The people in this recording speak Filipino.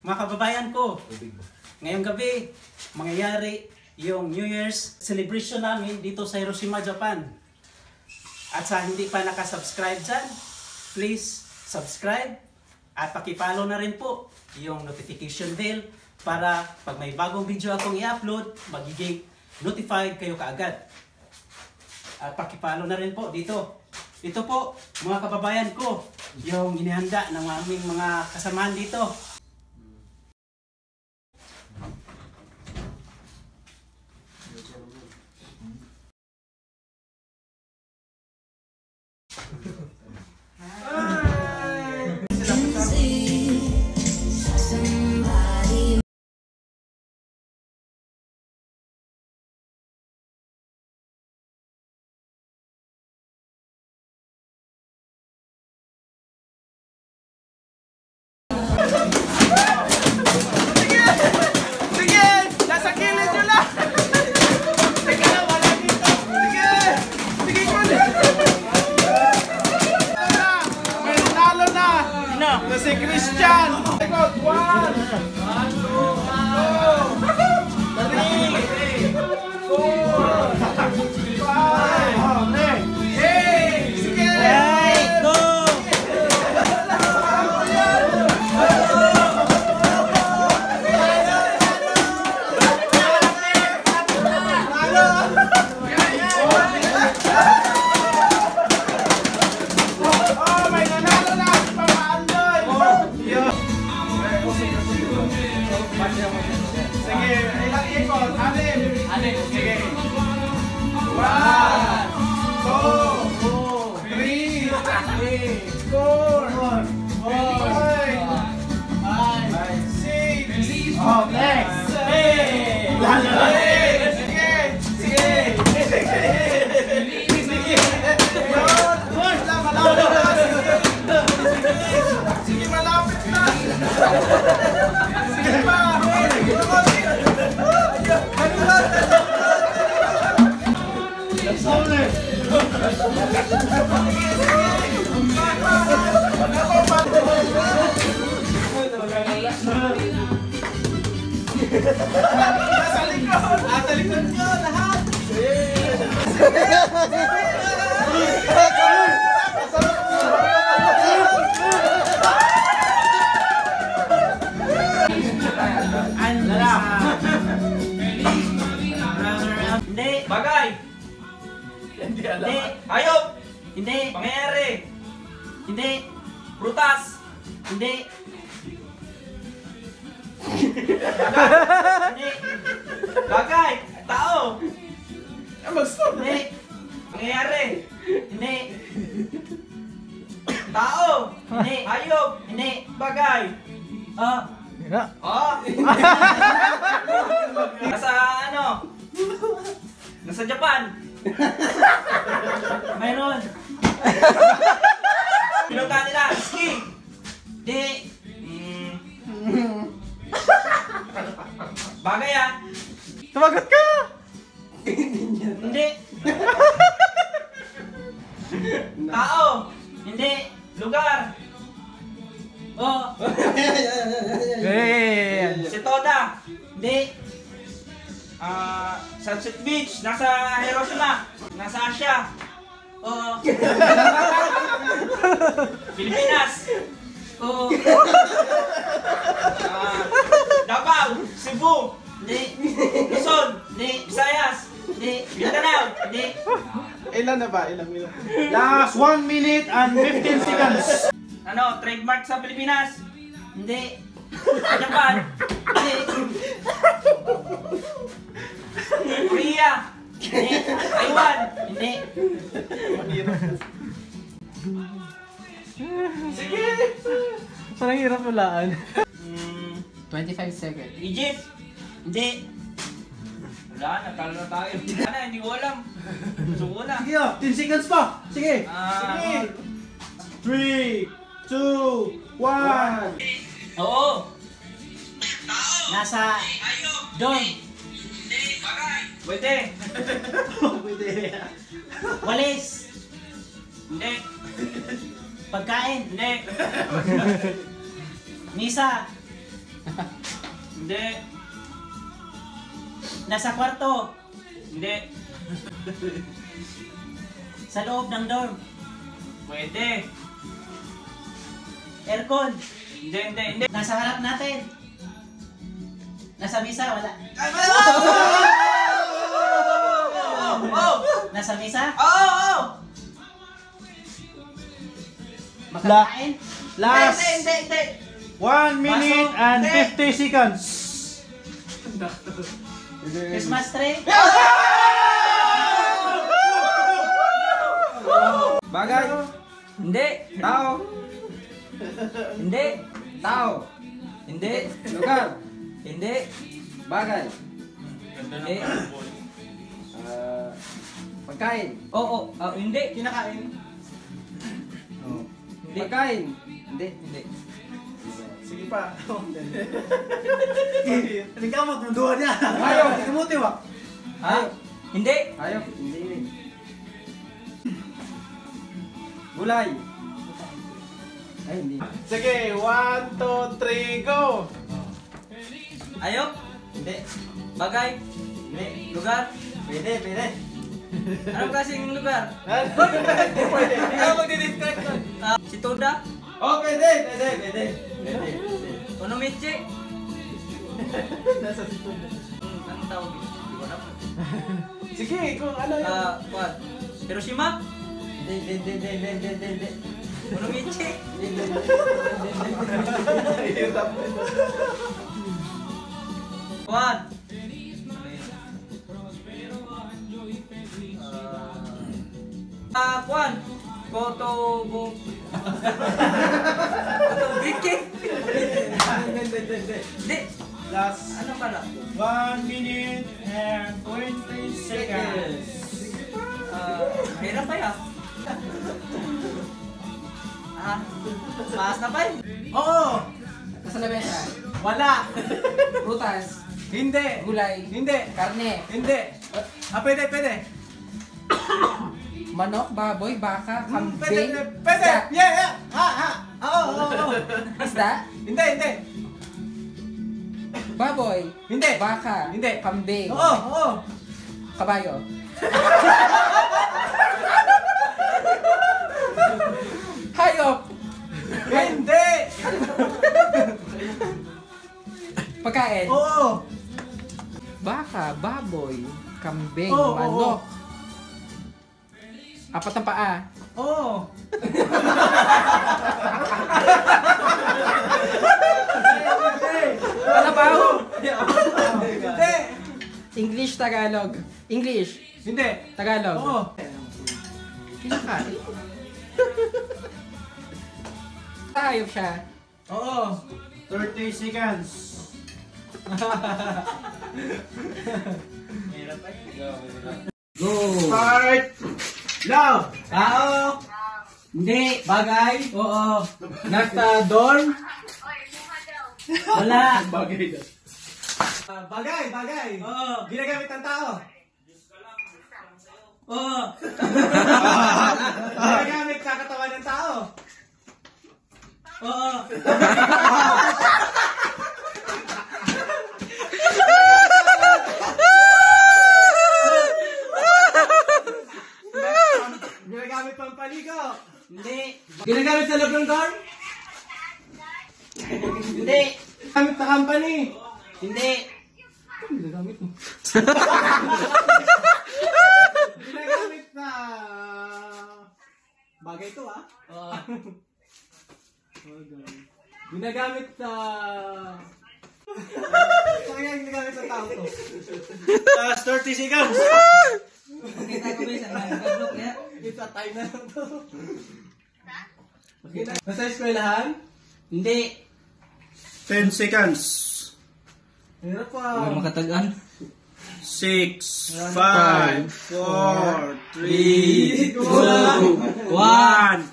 Mga kababayan ko, ngayong gabi, mangyayari yung New Year's celebration namin dito sa Hiroshima, Japan. At sa hindi pa nakasubscribe dyan, please subscribe at pakipollow na rin po yung notification bell para pag may bagong video akong i-upload, magiging notified kayo kaagad. At pakipollow na rin po dito. Ito po, mga kababayan ko, yung inihanda ng aming mga kasamahan dito. Si Christian! Record! 1, 2, 3, 4, 5, 6, sige! Go! Sige, ilang ikot? 6. Sige. 1, 2, 3, 4, 5, 6. Oh, next. Sige, malapit na. Sige pa. Nasa likod! Nasa likod nyo lahat! Hindi! Bagay! Hindi alam. Hayop! Hindi! Pangyayari! Hindi! Prutas! Hindi! Hindi! Bagay! Tao! Mag-stop! Hindi! Pangyayari! Hindi! Tao! Hindi! Hayop! Hindi! Bagay! Oh! Oh! Nasa ano? Nasa Japan! Mayroon! Pinunta nila! Ski! Hindi! Bagay ah! Sumagot ka! Hindi! Tao! Hindi! Lugar! Oh! Hey! Si Toda! Hindi! Sunset Beach! Nasa Hiroshima! Nasa Asia! Oh! Pilipinas! Oh! Davao! Cebu! Hindi! Luzon! Hindi! Visayas! Hindi! Mindanao! Hindi! Ilan na ba? Ilang minute? Last 1 minute and 15 seconds. Ano? Trademark sa Pilipinas? Hindi! Sa Japan? Hindi! Korea! Hindi! Taiwan! Hindi! Sige! Parang hirap ulaan. 25 seconds. Egypt! Hindi! Wala, natalo na tayo. Ano, hindi ko alam. Gusto ko na. Sige 10 seconds pa. Sige. Sige! 3, 2, 1. Oo! Nasa doon! Pwede! Pwede. Walis! Hindi! Pagkain! Hindi! Misa! Hindi. Nasa kwarto. Hindi. Sa loob ng dorm. Pwede. Aircon. Hindi. Nasa harap natin. Nasa misa, wala. Nasa misa? Makakain? Last Hindi. 1 minute and 50 seconds. Christmas tree? Bagay. Hindi. Tao. Hindi. Tao. Hindi. Lugar. Hindi. Bagay. Hindi. Pagkain. Oo. Hindi. Kinakain? Hindi. Pagkain. Hindi. Sige pa. Hindi ka magmunduhan niya. Ayaw. Kamuti wa. Ayaw. Hindi. Ayaw. Hindi. Gulay. Ay, hindi. Sige, 1, 2, 3, go! Ayok? Hindi. Bagay? Hindi. Lugar? Pwede. Anong klaseng lugar? Pwede. Ikaw magdi-describe ko. Si Toda? Oh, pwede. Onomichi? Nasa sito. Anong tawag yun? Hindi ko alam. Sige, kung ano yun. What? Hiroshima? Hindi. Onomichi? What? Kwan? Kotobo. Kotobiki? Hindi. Last Ano pala? 1 minute and 20 seconds. Hirap pa yan. Paas na pa yun. Oo! Nasa lamesa. Wala! Prutas. Hindi! Gulay. Hindi! Karne. Hindi! Pwede! Manok, baboy, baka, kambing. Pwede! Isda. Yeah! Oo! Isda. Hindi! Baboy. Hindi. Baka. Hindi. Kambing. Oo! Kabayo. Hayop. Hindi! Pagkain. Oo! Baka, baboy, kambing, Oo, manok. Apat na paa. Oo! Kalabaw. Hindi! English, Tagalog. English, Hindi! Tagalog. Oo! Kinakain. Hayop siya. Oo! 30 seconds. Go! Start! Love! Tao! Hindi! Bagay? Oo! Nasa dorm? Wala! Bagay daw. Bagay! Oo! Ginagamit ng tao? Oo! Ginagamit sa katawan ng tao? Oo! Ginagamit pang paligo? Hindi! Ginagamit sa loob ng dorm? Hindi! Gamit sa company? Hindi! Ginagamit mo? Ginagamit sa... Bagay to ah? Oo. Ginagamit sa... Kaya ginagamit sa tao to? Last 30 seconds. Kita ko ba isang nag-vlog niya? It's a time na lang to. Nasa eskwelahan? Hindi. 10 seconds. Hirap pa. Makatagan. 6, 5, 4, 3, 2, 1.